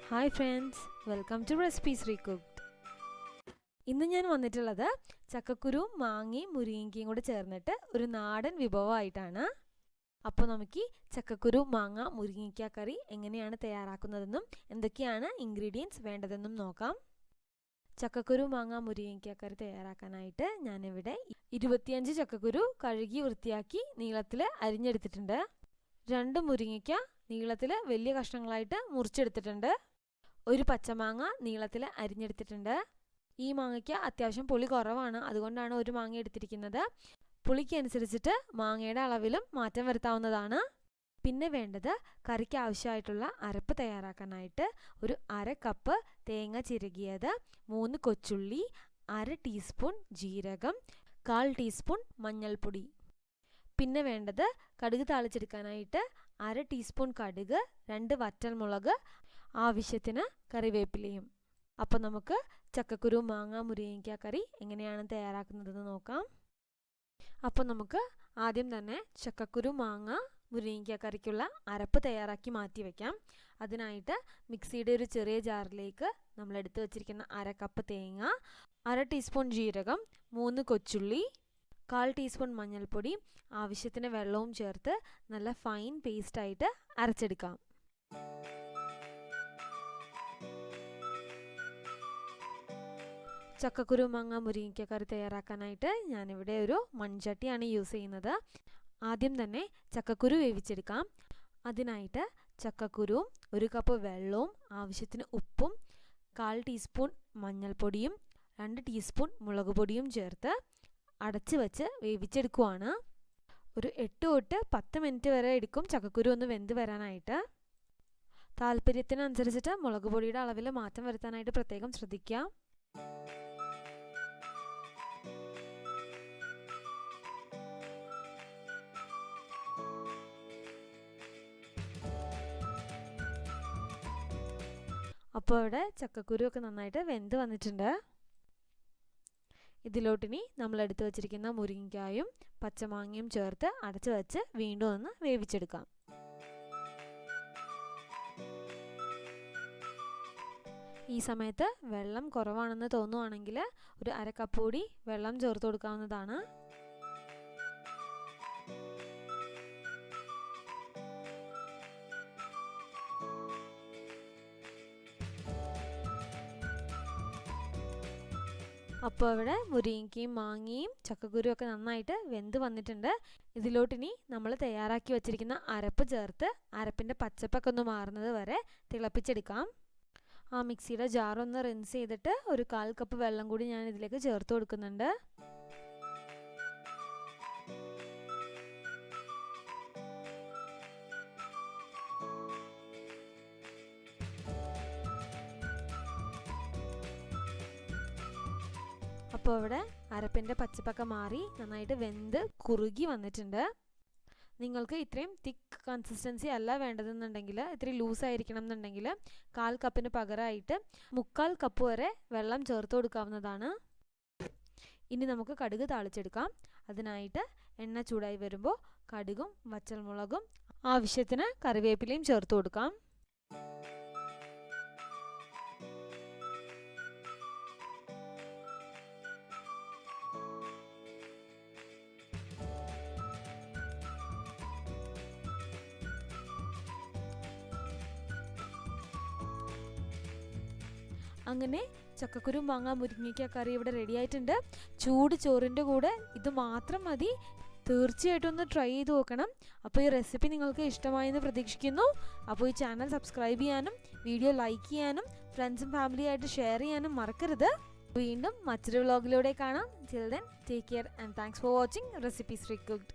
Hi friends, welcome to Recipes Recooked. ഇന്ന് ഞാൻ വന്നിട്ടുള്ളത് ചക്കക്കുരു മാങ്ങയും മുരിങ്ങയ്ക്കയും കൂടി ചേർന്നിട്ട് ഒരു നാടൻ വിഭവമായിട്ടാണ്. അപ്പോൾ നമുക്ക് ചക്കക്കുരു മാങ്ങ മുരിങ്ങയ്ക്ക കറി എങ്ങനെയാണ് തയ്യാറാക്കുന്നതെന്നും എന്തൊക്കെയാണ് ഇൻഗ്രീഡിയൻസ് വേണ്ടതെന്നും നോക്കാം. ചക്കക്കുരു മാങ്ങ മുരിങ്ങയ്ക്ക കറി തയ്യാറാക്കാനായിട്ട് ഞാനിവിടെ 25 ചക്കക്കുരു കഴുകി വൃത്തിയാക്കി നീളത്തിൽ അരിഞ്ഞെടുത്തിട്ടുണ്ട്. 2 മുരിങ്ങയ്ക്ക നീളത്തിൽ വലിയ കഷ്ണങ്ങളായിട്ട് മുറിച്ചെടുത്തിട്ടുണ്ട്. ഒരു പച്ചമാങ്ങ നീളത്തിൽ അരിഞ്ഞെടുത്തിട്ടുണ്ട്. ഈ മാങ്ങയ്ക്ക് അത്യാവശ്യം പുളി കുറവാണ്, അതുകൊണ്ടാണ് ഒരു മാങ്ങ എടുത്തിരിക്കുന്നത്. പുളിക്ക് അനുസരിച്ചിട്ട് മാങ്ങയുടെ അളവിലും മാറ്റം വരുത്താവുന്നതാണ്. പിന്നെ വേണ്ടത് കറിക്ക് ആവശ്യമായിട്ടുള്ള അരപ്പ് തയ്യാറാക്കാനായിട്ട് ഒരു 1/2 കപ്പ് തേങ്ങ ചിരകിയത്, 3 കൊച്ചുള്ളി, 1/2 ടീസ്പൂൺ ജീരകം, 1/4 ടീസ്പൂൺ മഞ്ഞൾപ്പൊടി. പിന്നെ വേണ്ടത് കടുക് താളിച്ചെടുക്കാനായിട്ട് 1/2 ടീസ്പൂൺ കടുക്, 2 വറ്റൽമുളക്, ആവശ്യത്തിന് കറിവേപ്പിലയും. അപ്പോൾ നമുക്ക് ചക്കക്കുരു മാങ്ങ മുരിങ്ങയ്ക്ക കറി എങ്ങനെയാണ് തയ്യാറാക്കുന്നതെന്ന് നോക്കാം. അപ്പോൾ നമുക്ക് ആദ്യം തന്നെ ചക്കക്കുരു മാങ്ങ മുരിങ്ങയ്ക്ക കറിക്കുള്ള അരപ്പ് തയ്യാറാക്കി മാറ്റി വയ്ക്കാം. അതിനായിട്ട് മിക്സിയുടെ ഒരു ചെറിയ ജാറിലേക്ക് നമ്മൾ എടുത്തു വച്ചിരിക്കുന്ന 1/2 കപ്പ് തേങ്ങ, 1/2 ടീസ്പൂൺ ജീരകം, 3 കൊച്ചുള്ളി, 1/4 ടീസ്പൂൺ മഞ്ഞൾപ്പൊടി, ആവശ്യത്തിന് വെള്ളവും ചേർത്ത് നല്ല ഫൈൻ പേസ്റ്റായിട്ട് അരച്ചെടുക്കാം. ചക്കക്കുരു മാങ്ങ മുരിങ്ങയ്ക്ക കറി തയ്യാറാക്കാനായിട്ട് ഞാനിവിടെ ഒരു മൺചട്ടിയാണ് യൂസ് ചെയ്യുന്നത്. ആദ്യം തന്നെ ചക്കക്കുരു വേവിച്ചെടുക്കാം. അതിനായിട്ട് ചക്കക്കുരുവും 1 കപ്പ് വെള്ളവും ആവശ്യത്തിന് ഉപ്പും 1/4 ടീസ്പൂൺ മഞ്ഞൾപ്പൊടിയും 2 ടീസ്പൂൺ മുളക് പൊടിയും ചേർത്ത് അടച്ച് വെച്ച് വേവിച്ചെടുക്കുവാണ്. ഒരു 8 തൊട്ട് 10 മിനിറ്റ് വരെ എടുക്കും ചക്കക്കുരു ഒന്ന് വെന്ത് വരാനായിട്ട്. താല്പര്യത്തിനനുസരിച്ചിട്ട് മുളക് പൊടിയുടെ അളവിൽ മാറ്റം വരുത്താനായിട്ട് പ്രത്യേകം ശ്രദ്ധിക്കുക. അപ്പോൾ ഇവിടെ ചക്കക്കുരു ഒക്കെ നന്നായിട്ട് വെന്ത് വന്നിട്ടുണ്ട്. ഇതിലോട്ടിനി നമ്മൾ എടുത്തു വച്ചിരിക്കുന്ന മുരിങ്ങയ്ക്കായും പച്ചമാങ്ങയും ചേർത്ത് അടച്ചു വെച്ച് വീണ്ടും ഒന്ന് വേവിച്ചെടുക്കാം. ഈ സമയത്ത് വെള്ളം കുറവാണെന്ന് തോന്നുവാണെങ്കിൽ ഒരു 1/2 കപ്പ് കൂടി വെള്ളം ചേർത്ത് കൊടുക്കാവുന്നതാണ്. അപ്പോൾ ഇവിടെ മുരിങ്ങയ്ക്കയും മാങ്ങയും ചക്കക്കുരു ഒക്കെ നന്നായിട്ട് വെന്ത് വന്നിട്ടുണ്ട്. ഇതിലോട്ടിനി നമ്മൾ തയ്യാറാക്കി വെച്ചിരിക്കുന്ന അരപ്പ് ചേർത്ത് അരപ്പിൻ്റെ പച്ചപ്പൊക്കെ ഒന്ന് മാറുന്നത് വരെ തിളപ്പിച്ചെടുക്കാം. ആ മിക്സിയുടെ ജാറൊന്ന് റിൻസ് ചെയ്തിട്ട് ഒരു 1/4 കപ്പ് വെള്ളം കൂടി ഞാൻ ഇതിലേക്ക് ചേർത്ത് കൊടുക്കുന്നുണ്ട്. അപ്പോൾ ഇവിടെ അരപ്പിൻ്റെ പച്ചപ്പൊക്കെ മാറി നന്നായിട്ട് വെന്ത് കുറുകി വന്നിട്ടുണ്ട്. നിങ്ങൾക്ക് ഇത്രയും തിക്ക് കൺസിസ്റ്റൻസി അല്ല വേണ്ടതെന്നുണ്ടെങ്കിൽ, ഇത്രയും ലൂസായിരിക്കണം എന്നുണ്ടെങ്കിൽ 1/4 കപ്പിന് പകരമായിട്ട് 3/4 കപ്പ് വരെ വെള്ളം ചേർത്ത് കൊടുക്കാവുന്നതാണ്. ഇനി നമുക്ക് കടുക് താളിച്ചെടുക്കാം. അതിനായിട്ട് എണ്ണ ചൂടായി വരുമ്പോൾ കടുകും വറ്റൽമുളകും ആവശ്യത്തിന് കറിവേപ്പിലയും ചേർത്ത് കൊടുക്കാം. അങ്ങനെ ചക്കക്കുരു മാങ്ങ മുരിങ്ങയ്ക്ക കറി ഇവിടെ റെഡി ആയിട്ടുണ്ട്. ചൂട് ചോറിൻ്റെ കൂടെ ഇത് മാത്രം മതി. തീർച്ചയായിട്ടും ഒന്ന് ട്രൈ ചെയ്ത് നോക്കണം. അപ്പോൾ ഈ റെസിപ്പി നിങ്ങൾക്ക് ഇഷ്ടമായെന്ന് പ്രതീക്ഷിക്കുന്നു. അപ്പോൾ ഈ ചാനൽ സബ്സ്ക്രൈബ് ചെയ്യാനും വീഡിയോ ലൈക്ക് ചെയ്യാനും ഫ്രണ്ട്സും ഫാമിലിയായിട്ട് ഷെയർ ചെയ്യാനും മറക്കരുത്. വീണ്ടും മറ്റൊരു വ്ലോഗിലൂടെ കാണാം. Till then, take care and thanks for watching Recipes Recooked.